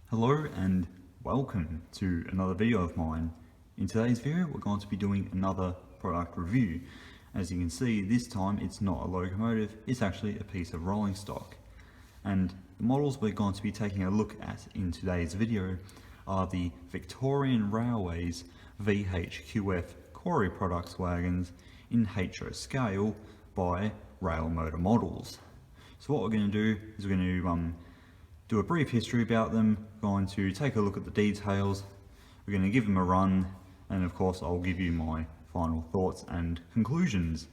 Hello and welcome to another video of mine. In today's video we're going to be doing another product review. As you can see, this time it's not a locomotive, it's actually a piece of rolling stock. And the models we're going to be taking a look at in today's video are the Victorian Railways VHQF quarry products wagons in HO scale by Railmotor Models. So what we're going to do is we're going to do a brief history about them, going to take a look at the details, we're going to give them a run, and of course I'll give you my final thoughts and conclusions.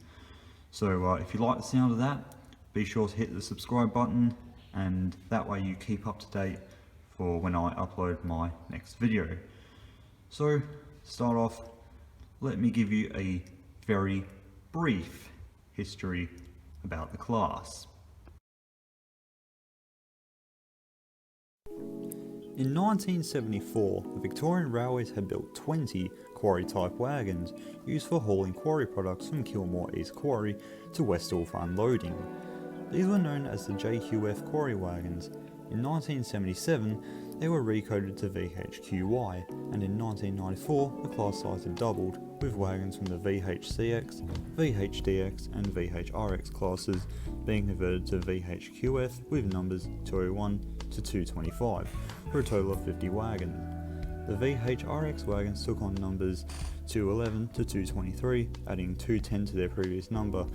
So if you like the sound of that, be sure to hit the subscribe button, and that way you keep up to date for when I upload my next video. So to start off, let me give you a very brief history about the class. In 1974, the Victorian Railways had built 20 quarry-type wagons used for hauling quarry products from Kilmore East Quarry to Westall for unloading. These were known as the JQF quarry wagons. In 1977, they were recoded to VHQY, and in 1994 the class size had doubled, with wagons from the VHCX, VHDX and VHRX classes being converted to VHQF with numbers 201 to 225, for a total of 50 wagons. The VHRX wagons took on numbers 211 to 223, adding 210 to their previous number,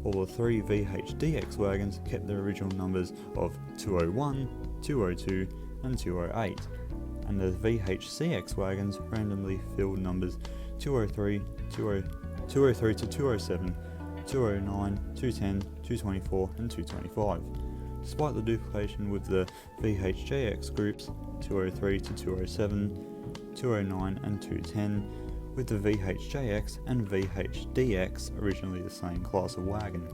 while the three VHDX wagons kept their original numbers of 201, 202 and 208, and the VHCX wagons randomly filled numbers 203, 203 to 207, 209, 210, 224 and 225. Despite the duplication with the VHJX groups 203 to 207, 209 and 210, with the VHJX and VHDX originally the same class of wagon.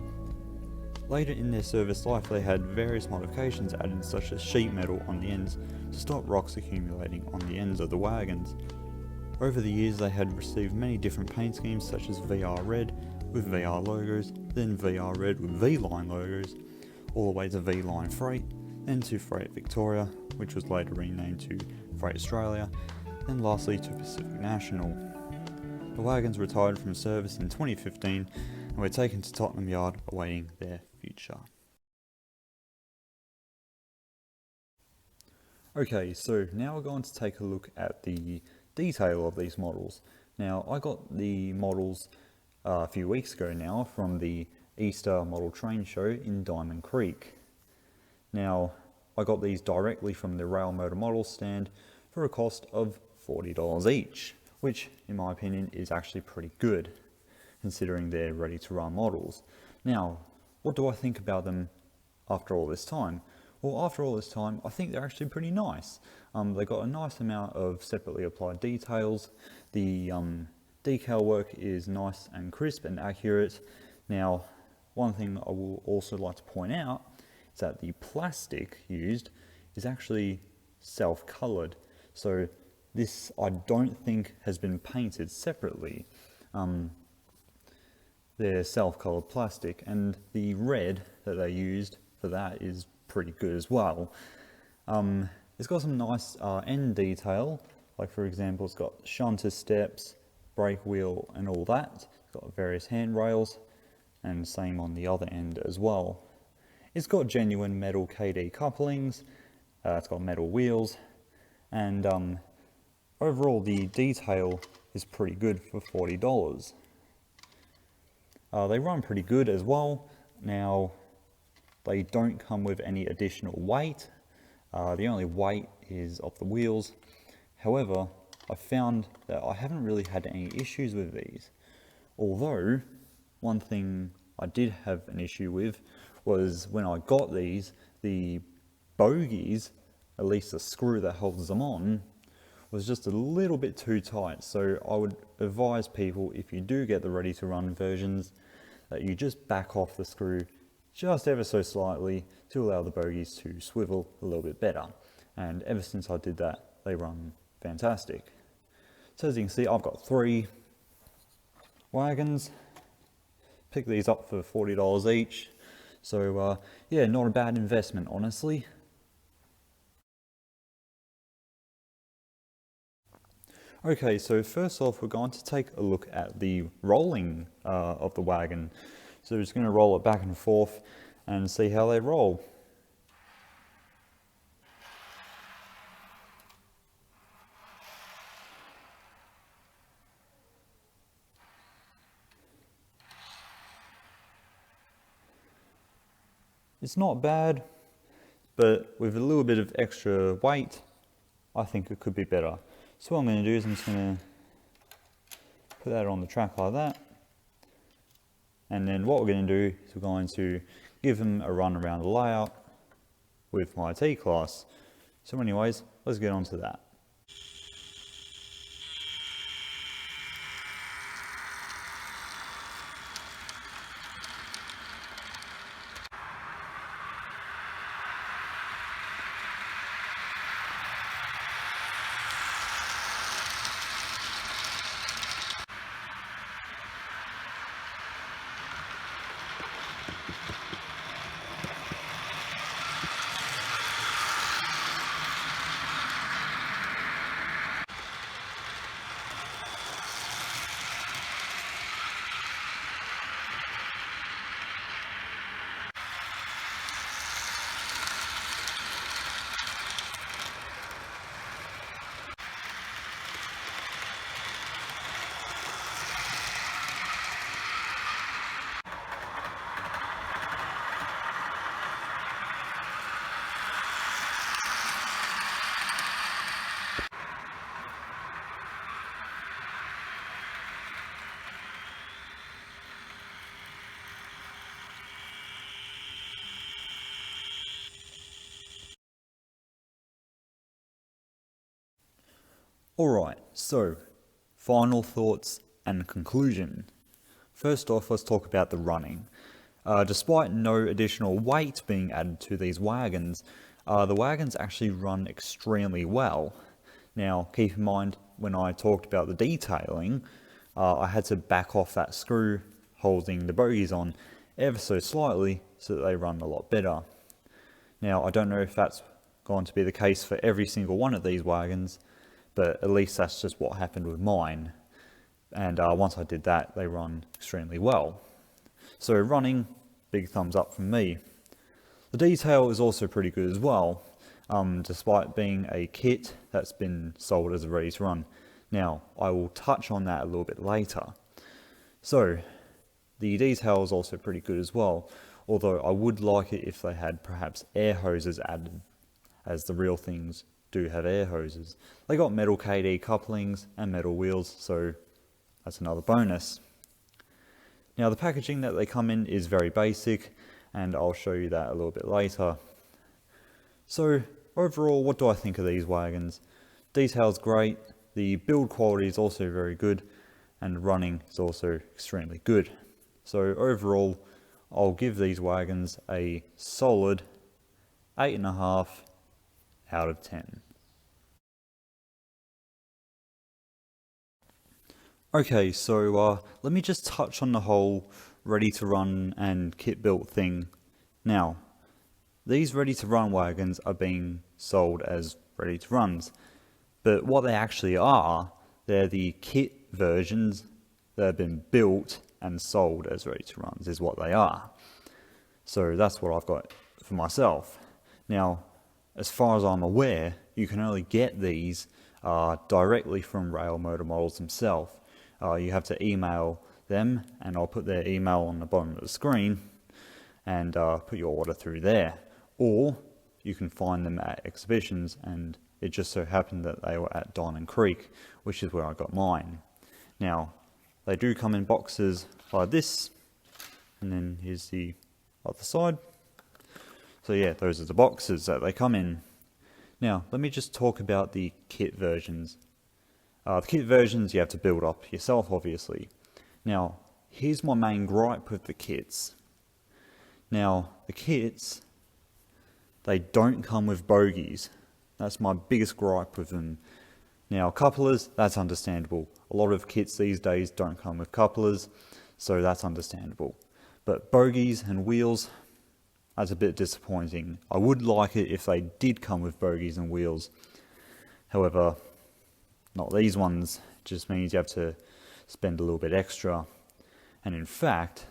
Later in their service life they had various modifications added, such as sheet metal on the ends to stop rocks accumulating on the ends of the wagons. Over the years they had received many different paint schemes, such as VR Red with VR logos, then VR Red with V-Line logos, all the way to V-Line Freight, then to Freight Victoria, which was later renamed to Freight Australia, then lastly to Pacific National. The wagons retired from service in 2015 and were taken to Tottenham Yard awaiting their future. Okay, so now we're going to take a look at the detail of these models. Now, I got the models a few weeks ago now from the Easter Model Train Show in Diamond Creek. Now, I got these directly from the Railmotor Models stand for a cost of $40 each, which in my opinion is actually pretty good considering they're ready to run models. Now, what do I think about them after all this time? Well, after all this time, I think they're actually pretty nice. They got a nice amount of separately applied details. The decal work is nice and crisp and accurate. Now, one thing I will also like to point out is that the plastic used is actually self-coloured. So this, I don't think, has been painted separately. They're self-coloured plastic, and the red that they used for that is pretty good as well. It's got some nice end detail, like for example it's got shunter steps, brake wheel and all that. It's got various handrails, and same on the other end as well. It's got genuine metal KD couplings, it's got metal wheels, and overall the detail is pretty good for $40. They run pretty good as well. Now, they don't come with any additional weight. The only weight is of the wheels. However, I found that I haven't really had any issues with these. Although, one thing I did have an issue with was when I got these, the bogies, at least the screw that holds them on, was just a little bit too tight. So I would advise people, if you do get the ready to run versions, that you just back off the screw just ever so slightly to allow the bogies to swivel a little bit better. And ever since I did that, they run fantastic. So as you can see, I've got 3 wagons. Picked these up for $40 each. So yeah, not a bad investment, honestly. Okay, so first off, we're going to take a look at the rolling of the wagon. So we're just going to roll it back and forth and see how they roll. It's not bad, but with a little bit of extra weight, I think it could be better. So what I'm going to do is I'm just going to put that on the track like that. And then what we're going to do is we're going to give them a run around the layout with my T-Class. So anyways, let's get on to that. Alright, so final thoughts and conclusion. First off, let's talk about the running. Despite no additional weight being added to these wagons, the wagons actually run extremely well. Now, keep in mind, when I talked about the detailing, I had to back off that screw holding the bogies on ever so slightly so that they run a lot better. Now, I don't know if that's going to be the case for every single one of these wagons, but at least that's just what happened with mine. And once I did that, they run extremely well. So running, big thumbs up from me. The detail is also pretty good as well, despite being a kit that's been sold as a ready to run. Now, I will touch on that a little bit later. So, the detail is also pretty good as well, although I would like it if they had perhaps air hoses added, as the real things do have air hoses. They got metal KD couplings and metal wheels, so that's another bonus. Now the packaging that they come in is very basic, and I'll show you that a little bit later. So overall, what do I think of these wagons? Detail's great, the build quality is also very good, and running is also extremely good. So overall, I'll give these wagons a solid 8.5 out of 10. Okay, so let me just touch on the whole ready to run and kit built thing. Now, these ready to run wagons are being sold as ready to runs, but what they actually are, they're the kit versions that have been built and sold as ready to runs is what they are. So that's what I've got for myself. Now, as far as I'm aware, you can only get these directly from Railmotor Models themselves. You have to email them, and I'll put their email on the bottom of the screen, and put your order through there. Or you can find them at exhibitions, and it just so happened that they were at Diamond Creek, which is where I got mine. Now, they do come in boxes like this, and then here's the other side. So yeah, those are the boxes that they come in. Now, let me just talk about the kit versions. The kit versions you have to build up yourself, obviously. Now, here's my main gripe with the kits. Now, the kits, they don't come with bogies. That's my biggest gripe with them. Now, couplers, that's understandable. A lot of kits these days don't come with couplers, so that's understandable. But bogies and wheels, that's a bit disappointing. I would like it if they did come with bogies and wheels. However, not these ones. Just means you have to spend a little bit extra. And in fact,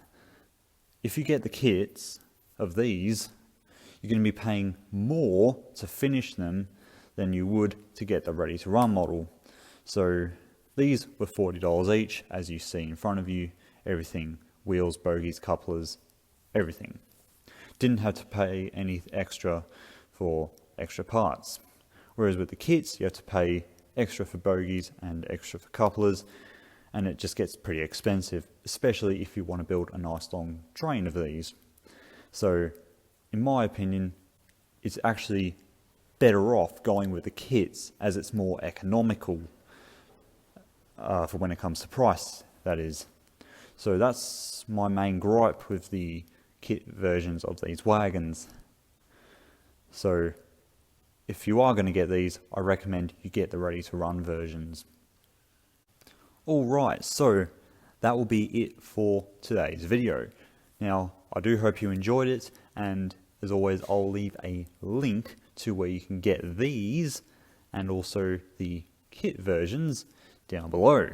if you get the kits of these, you're going to be paying more to finish them than you would to get the ready to run model. So these were $40 each, as you see in front of you. Everything, wheels, bogies, couplers, everything. Didn't have to pay any extra for extra parts. Whereas with the kits, you have to pay extra for bogies and extra for couplers, and it just gets pretty expensive, especially if you want to build a nice long train of these. So in my opinion, it's actually better off going with the kits, as it's more economical for when it comes to price, that is. So that's my main gripe with the kit versions of these wagons. So if you are going to get these, I recommend you get the ready to run versions. Alright, so that will be it for today's video. Now, I do hope you enjoyed it, and as always, I'll leave a link to where you can get these and also the kit versions down below.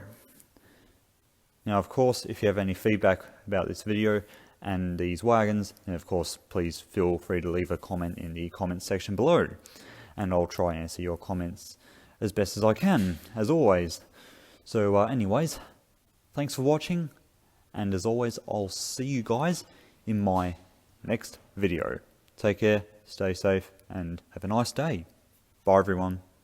Now, of course, if you have any feedback about this video and these wagons, then of course, please feel free to leave a comment in the comments section below, and I'll try and answer your comments as best as I can, as always. So anyways, thanks for watching, and as always, I'll see you guys in my next video. Take care, stay safe, and have a nice day. Bye everyone.